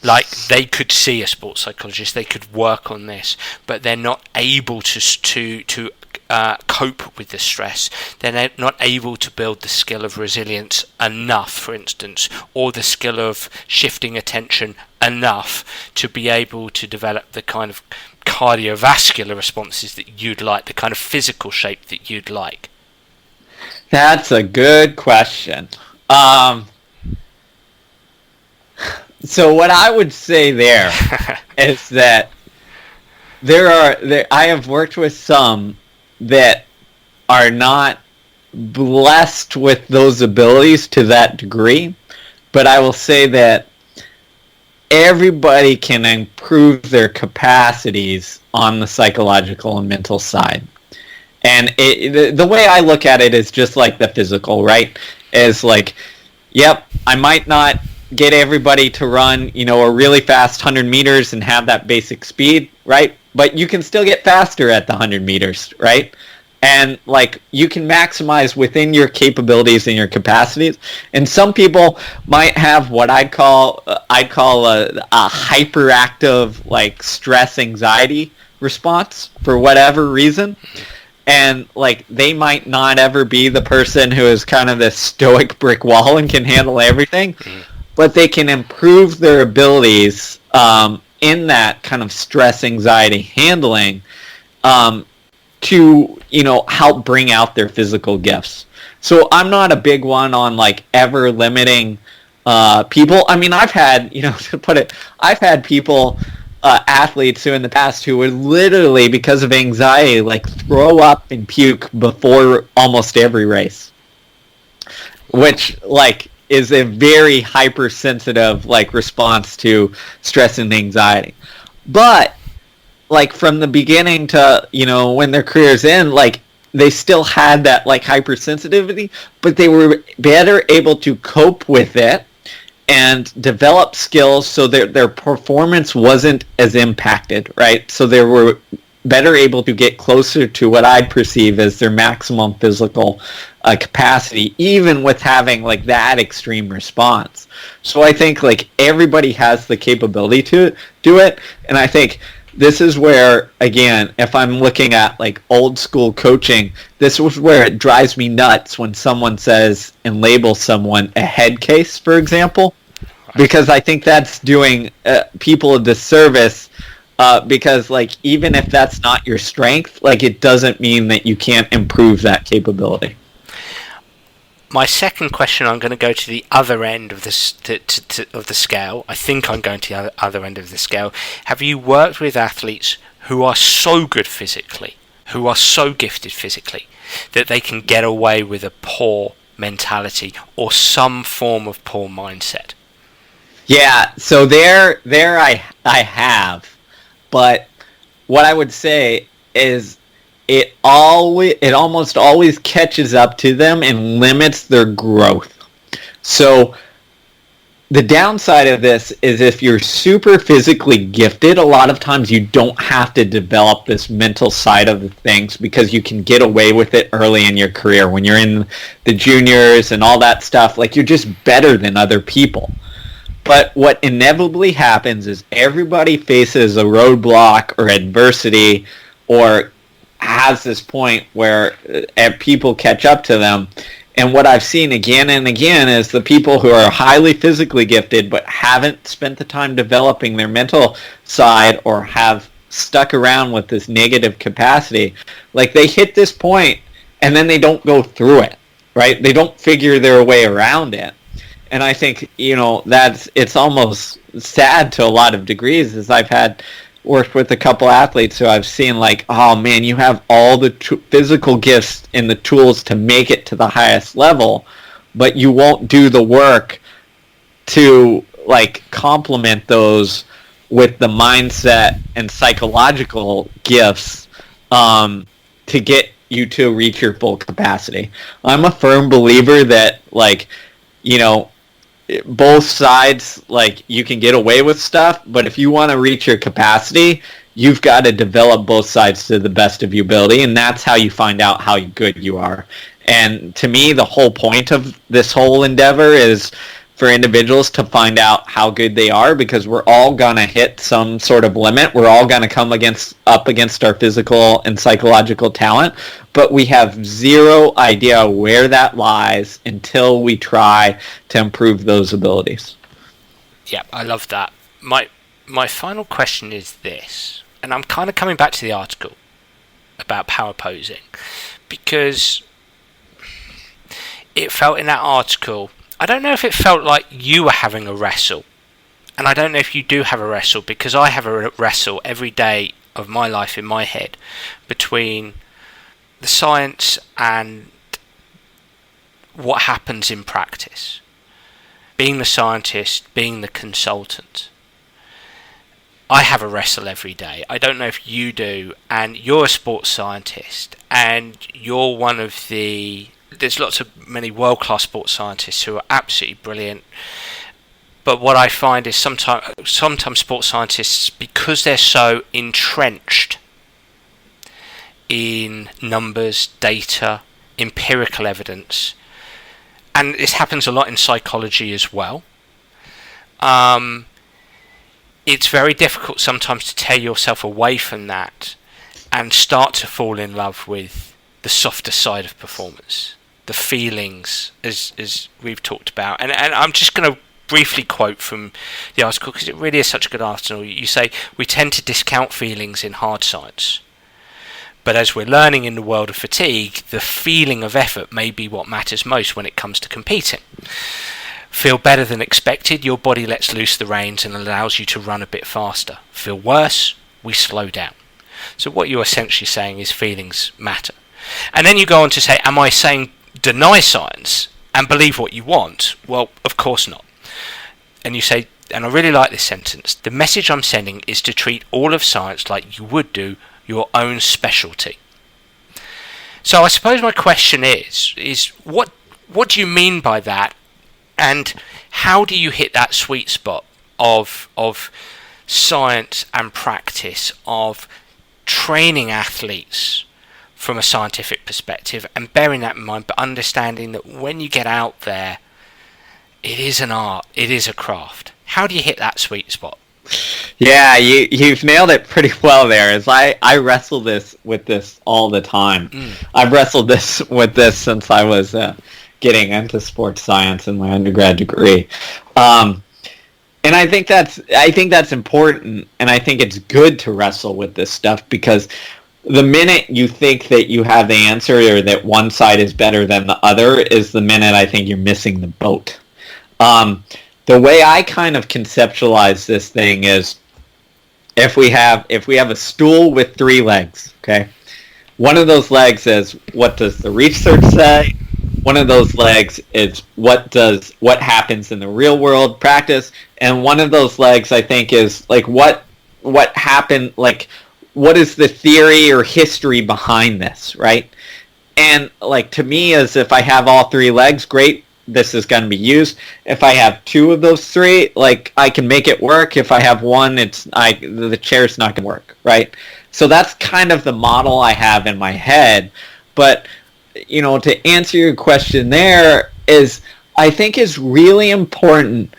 Like, they could see a sports psychologist, they could work on this, but they're not able to cope with the stress. They're not able to build the skill of resilience enough, for instance, or the skill of shifting attention enough to be able to develop the kind of cardiovascular responses that you'd like, the kind of physical shape that you'd like. That's a good question. So what I would say there is that I have worked with some that are not blessed with those abilities to that degree, but I will say that everybody can improve their capacities on the psychological and mental side. And the way I look at it is just like the physical, right? Is like, yep, I might not get everybody to run, a really fast 100 meters and have that basic speed, right? But you can still get faster at the 100 meters, right? And, like, you can maximize within your capabilities and your capacities. And some people might have what I'd call a hyperactive, like, stress anxiety response for whatever reason. And, like, they might not ever be the person who is kind of this stoic brick wall and can handle everything. But they can improve their abilities in that kind of stress anxiety handling to, help bring out their physical gifts. So I'm not a big one on, like, ever limiting people. I mean, I've had, to put it, I've had people, athletes who in the past who would literally, because of anxiety, like, throw up and puke before almost every race. Which, like, is a very hypersensitive, like, response to stress and anxiety. But, like, from the beginning to, when their career's end, like, they still had that, like, hypersensitivity, but they were better able to cope with it and develop skills so that their performance wasn't as impacted, right? So they were better able to get closer to what I'd perceive as their maximum physical capacity, even with having, like, that extreme response. So I think, like, everybody has the capability to do it, and I think this is where, again, if I'm looking at, like, old school coaching, this is where it drives me nuts when someone says and labels someone a head case, for example. because I think that's doing people a disservice. Because like even if that's not your strength, like it doesn't mean that you can't improve that capability. My second question, I'm going to go to the other end of this of the scale. I think I'm going to the other end of the scale. Have you worked with athletes who are so good physically, who are so gifted physically, that they can get away with a poor mentality or some form of poor mindset? Yeah, so there I have, but what I would say is it almost always catches up to them and limits their growth. So the downside of this is if you're super physically gifted, a lot of times you don't have to develop this mental side of the things because you can get away with it early in your career. When you're in the juniors and all that stuff, like you're just better than other people. But what inevitably happens is everybody faces a roadblock or adversity or has this point where people catch up to them. And what I've seen again and again is the people who are highly physically gifted but haven't spent the time developing their mental side or have stuck around with this negative capacity, like they hit this point and then they don't go through it, right? They don't figure their way around it. And I think, it's almost sad to a lot of degrees, as I've worked with a couple athletes who I've seen like, oh man, you have all the physical gifts and the tools to make it to the highest level, but you won't do the work to like complement those with the mindset and psychological gifts to get you to reach your full capacity. I'm a firm believer that both sides, like you can get away with stuff, but if you want to reach your capacity, you've got to develop both sides to the best of your ability, and that's how you find out how good you are. And to me, the whole point of this whole endeavor is for individuals to find out how good they are, because we're all going to hit some sort of limit. We're all going to come up against our physical and psychological talent, but we have zero idea where that lies until we try to improve those abilities. Yeah, I love that. My final question is this, and I'm kind of coming back to the article about power posing, because it felt in that article, I don't know if it felt like you were having a wrestle, and I don't know if you do have a wrestle, because I have a wrestle every day of my life in my head between the science and what happens in practice. Being the scientist, being the consultant. I have a wrestle every day. I don't know if you do, and you're a sports scientist, and you're one of the... There's many world-class sports scientists who are absolutely brilliant, but what I find is sometimes sports scientists, because they're so entrenched in numbers, data, empirical evidence, and this happens a lot in psychology as well, it's very difficult sometimes to tear yourself away from that and start to fall in love with the softer side of performance, the feelings, as we've talked about. And I'm just going to briefly quote from the article, because it really is such a good article. You say, we tend to discount feelings in hard science, but as we're learning in the world of fatigue, the feeling of effort may be what matters most when it comes to competing. Feel better than expected, your body lets loose the reins and allows you to run a bit faster. Feel worse, we slow down. So what you're essentially saying is feelings matter. And then you go on to say, am I saying deny science and believe what you want? Well, of course not. And you say, and I really like this sentence, the message I'm sending is to treat all of science like you would do your own specialty. So I suppose my question is what do you mean by that, and how do you hit that sweet spot of science and practice, of training athletes from a scientific perspective, and bearing that in mind, but understanding that when you get out there, it is an art, it is a craft. How do you hit that sweet spot? Yeah, you've nailed it pretty well there. As I wrestle with this all the time. I've wrestled with this since I was getting into sports science in my undergrad degree. And I think that's important, and I think it's good to wrestle with this stuff, because the minute you think that you have the answer, or that one side is better than the other, is the minute I think you're missing the boat. The way I kind of conceptualize this thing is, if we have a stool with 3 legs, okay? One of those legs is, what does the research say? One of those legs is, what happens in the real world practice? And one of those legs, I think, is like, what happened, like, what is the theory or history behind this, right? And like, to me, as if I have all 3 legs, great, this is going to be used. If I have 2 of those 3, like, I can make it work. If I have 1, the chair's not going to work, right? So that's kind of the model I have in my head. But, to answer your question there, is I think is really important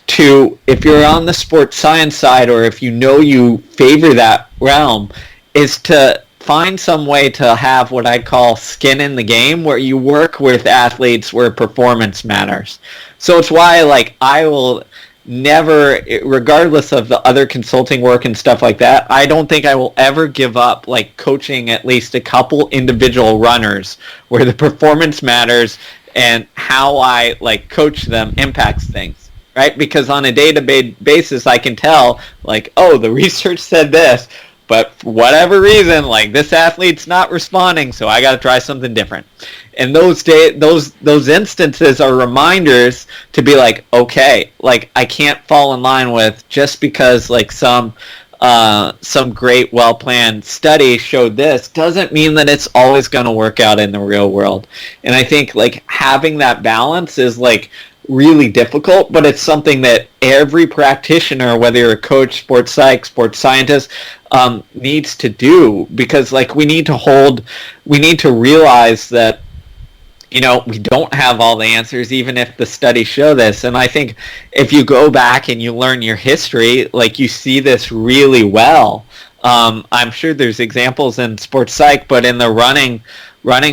to, if you're on the sports science side, or if you favor that realm, is to find some way to have what I call skin in the game, where you work with athletes where performance matters. So it's why, like, I will never, regardless of the other consulting work and stuff like that, I don't think I will ever give up, like, coaching at least a couple individual runners where the performance matters and how I, like, coach them impacts things, right? Because on a day-to-day basis, I can tell, like, oh, the research said this, but for whatever reason, like, this athlete's not responding, so I got to try something different. And those instances are reminders to be like, okay, like, I can't fall in line with, just because, like, some great well-planned study showed this, doesn't mean that it's always going to work out in the real world. And I think, like, having that balance is, like, really difficult, but it's something that every practitioner, whether you're a coach, sports psych, sports scientist, needs to do, because, like, we need to realize that, we don't have all the answers, even if the studies show this. And I think if you go back and you learn your history, like, you see this really well. I'm sure there's examples in sports psych, but in the running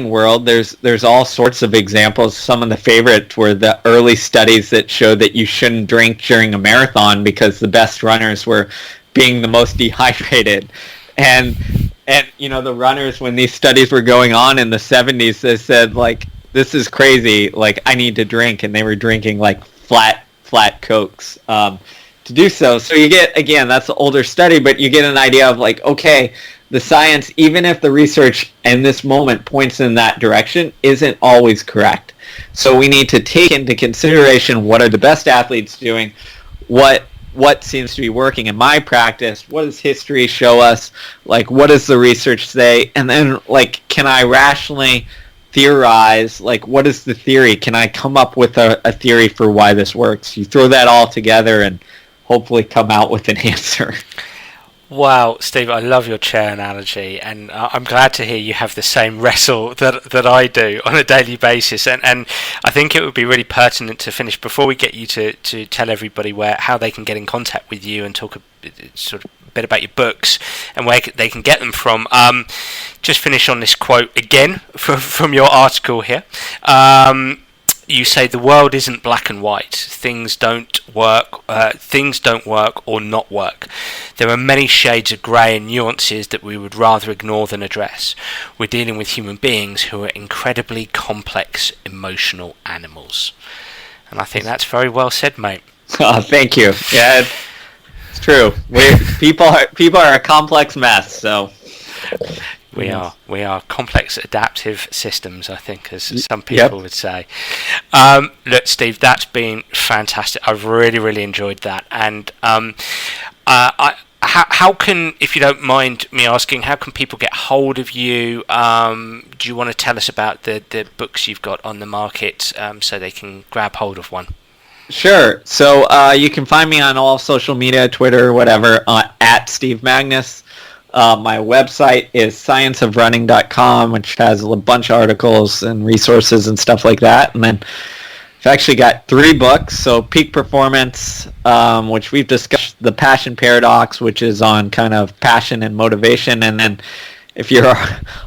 world, there's all sorts of examples. Some of the favorites were the early studies that showed that you shouldn't drink during a marathon because the best runners were being the most dehydrated. And the runners, when these studies were going on in the 70s, they said, like, this is crazy, like, I need to drink, and they were drinking, like, flat Cokes to do so. So you get, again, that's an older study, but you get an idea of, like, okay, the science, even if the research in this moment points in that direction, isn't always correct. So we need to take into consideration, what are the best athletes doing, what seems to be working in my practice, what does history show us, like, what does the research say, and then, like, can I rationally theorize, like, what is the theory? Can I come up with a theory for why this works? You throw that all together and hopefully come out with an answer. Wow, Steve, I love your chair analogy, and I'm glad to hear you have the same wrestle that I do on a daily basis. And I think it would be really pertinent to finish, before we get you to tell everybody how they can get in contact with you and talk sort of bit about your books and where they can get them from. Just finish on this quote again from your article here. You say the world isn't black and white. Things don't work or not work. There are many shades of grey and nuances that we would rather ignore than address. We're dealing with human beings who are incredibly complex, emotional animals. And I think that's very well said, mate. Oh, thank you. Yeah, it's true. People are a complex mess, so... We are complex adaptive systems, I think, as some people would say. Look, Steve, that's been fantastic. I've really, really enjoyed that. And how can, if you don't mind me asking, how can people get hold of you? Do you want to tell us about the books you've got on the market so they can grab hold of one? Sure. So you can find me on all social media, Twitter, whatever, at Steve Magness. My website is scienceofrunning.com, which has a bunch of articles and resources and stuff like that. And then I've actually got 3 books. So Peak Performance, which we've discussed, The Passion Paradox, which is on kind of passion and motivation. And then if you're a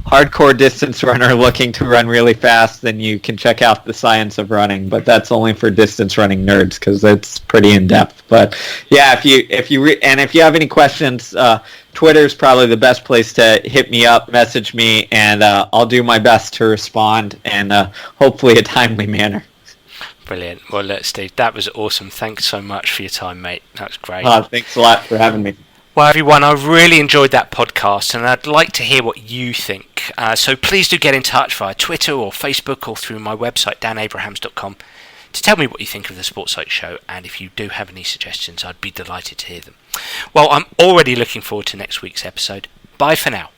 hardcore distance runner looking to run really fast, then you can check out The Science of Running. But that's only for distance running nerds because it's pretty in depth. But yeah, if you have any questions, Twitter's probably the best place to hit me up, message me, and I'll do my best to respond, and hopefully a timely manner. Brilliant. Well, look, Steve, that was awesome. Thanks so much for your time, mate. That was great. Thanks a lot for having me. Well, everyone, I really enjoyed that podcast, and I'd like to hear what you think. So please do get in touch via Twitter or Facebook or through my website, danabrahams.com, to tell me what you think of the Sports Psych Show, and if you do have any suggestions, I'd be delighted to hear them. Well, I'm already looking forward to next week's episode. Bye for now.